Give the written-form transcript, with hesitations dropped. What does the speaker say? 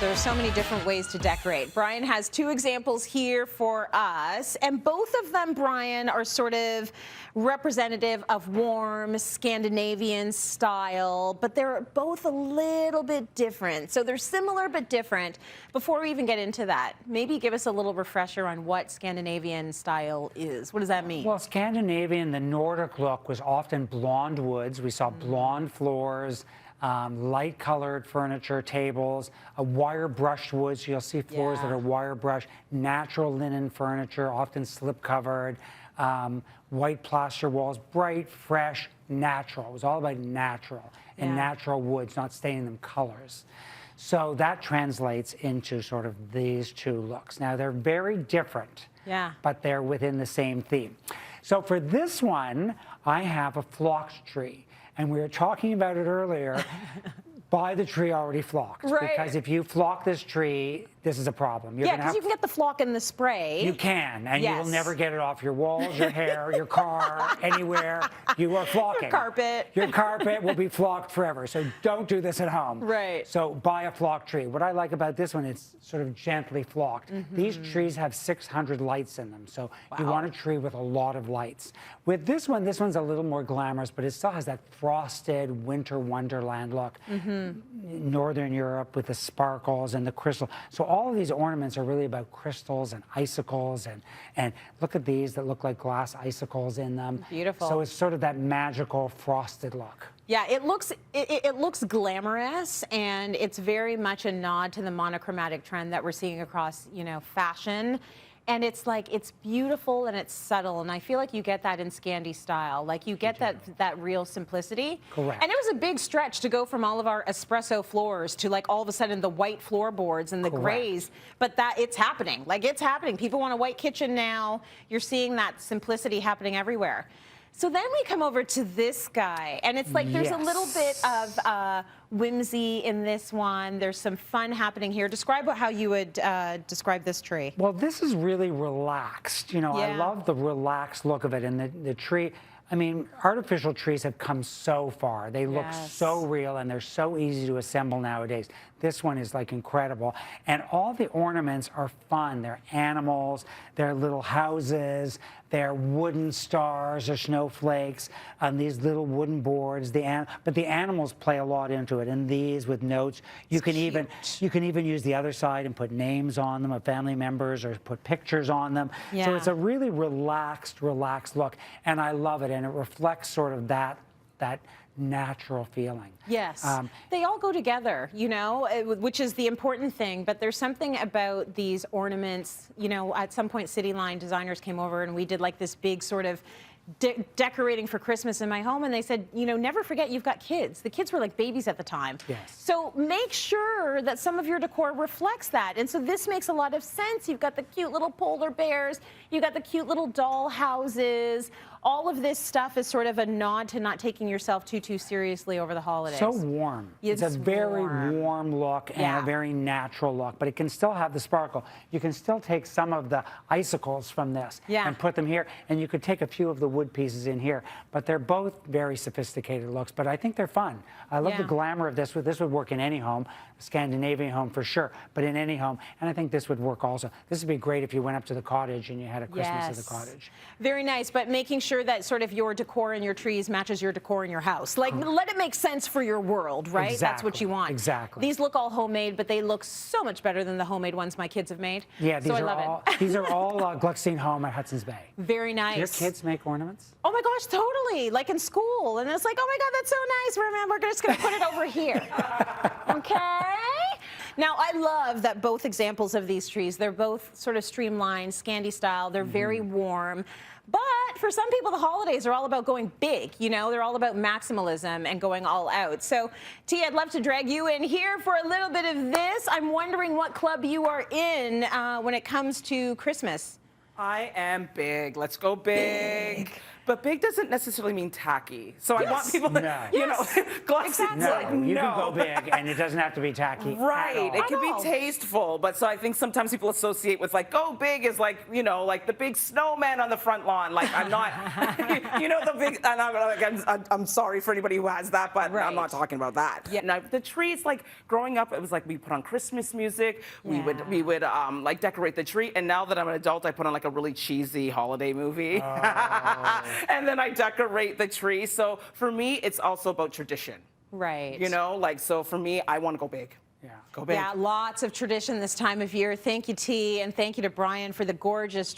There are so many different ways to decorate. Brian has two examples here for us, and both of them, Brian, are sort of representative of warm Scandinavian style, but they're both a little bit different. So they're similar but different. Before we even get into that, maybe give us a little refresher on what Scandinavian style is. What does that mean? Well, Scandinavian, the Nordic look was often blonde woods. We saw blonde floors, light-colored furniture, tables, wire brushed woods. You'll see floors that are wire brushed, natural linen furniture, often slip-covered, white plaster walls, bright, fresh, natural. It was all about natural and natural woods, not staining them colors. So that translates into sort of these two looks. Now, they're very different, but they're within the same theme. So for this one, I have a flocked tree. And we were talking about it earlier. Buy the tree already flocked. Right. Because if you flock this tree, this is a problem. You're because you can get the flock in the spray. You can, and you will never get it off your walls, your hair, your car, anywhere. You are flocking. Your carpet. Your carpet will be flocked forever. So don't do this at home. Right. So buy a flocked tree. What I like about this one, it's sort of gently flocked. These trees have 600 lights in them. So you want a tree with a lot of lights. With this one's a little more glamorous, but it still has that frosted winter wonderland look. Northern Europe with the sparkles and the crystal. So all of these ornaments are really about crystals and icicles, and look at these that look like glass icicles in them. Beautiful. So it's sort of that magical frosted look. Yeah, it looks glamorous, and it's very much a nod to the monochromatic trend that we're seeing across, fashion. And it's like, it's beautiful and it's subtle, and I feel like you get that in Scandi-style. Like, you get that real simplicity. Correct. And it was a big stretch to go from all of our espresso floors to, like, all of a sudden the white floorboards and the grays. But it's happening. Like, it's happening. People want a white kitchen now. You're seeing that simplicity happening everywhere. So then we come over to this guy, and it's like there's a little bit of whimsy in this one. There's some fun happening here. Describe how you would describe this tree. Well, this is really relaxed. I love the relaxed look of it, and the tree. I mean, artificial trees have come so far. They look so real, and they're so easy to assemble nowadays. This one is like incredible. And all the ornaments are fun. They're animals, they're little houses, they're wooden stars or snowflakes on these little wooden boards. But the animals play a lot into it. And these with notes, you can even use the other side and put names on them of family members or put pictures on them. So it's a really relaxed look. And I love it. And it reflects sort of that natural feeling. Yes. They all go together, which is the important thing. But there's something about these ornaments. At some point, Cityline designers came over and we did like this big sort of decorating for Christmas in my home, and they said, never forget you've got kids. The kids were like babies at the time. Yes. So make sure that some of your decor reflects that. And so this makes a lot of sense. You've got the cute little polar bears, you've got the cute little doll houses. All of this stuff is sort of a nod to not taking yourself too seriously over the holidays. So warm. It's a very warm look and a very natural look, but it can still have the sparkle. You can still take some of the icicles from this and put them here, and you could take a few of the wood pieces in here, but they're both very sophisticated looks, but I think they're fun. I love the glamour of this. This would work in any home, a Scandinavian home for sure, but in any home, and I think this would work also. This would be great if you went up to the cottage and you had a Christmas at the cottage. Very nice, but making sure that sort of your decor in your trees matches your decor in your house. Like, let it make sense for your world, right? Exactly. That's what you want. Exactly. These look all homemade, but they look so much better than the homemade ones my kids have made. Yeah, these these are all Gluckstein home at Hudson's Bay. Very nice. Do your kids make ornaments? Oh my gosh, totally. Like in school. And it's like, oh my God, that's so nice. Remember, we're just going to put it over here. Okay? Now, I love that both examples of these trees, they're both sort of streamlined, Scandi-style. They're very warm. But for some people, the holidays are all about going big. They're all about maximalism and going all out. So, T, I'd love to drag you in here for a little bit of this. I'm wondering what club you are in when it comes to Christmas. I am big. Let's go big. But big doesn't necessarily mean tacky. So I want people to, you know, Exactly. No, like, you can go big, and it doesn't have to be tacky. Right, it can all. be tasteful, but so I think sometimes people associate with like, go big is like, you know, like the big snowman on the front lawn. Like I'm not, you know, the big, and I'm sorry for anybody who has that, but I'm not talking about that. Yeah. Now the trees, like growing up, it was like we put on Christmas music, we would like decorate the tree, and now that I'm an adult, I put on like a really cheesy holiday movie, and then I decorate the tree. So for me, it's also about tradition. Right. You know, like, so for me, I want to go big. Yeah. Go big. Yeah, lots of tradition this time of year. Thank you, T, and thank you to Brian for the gorgeous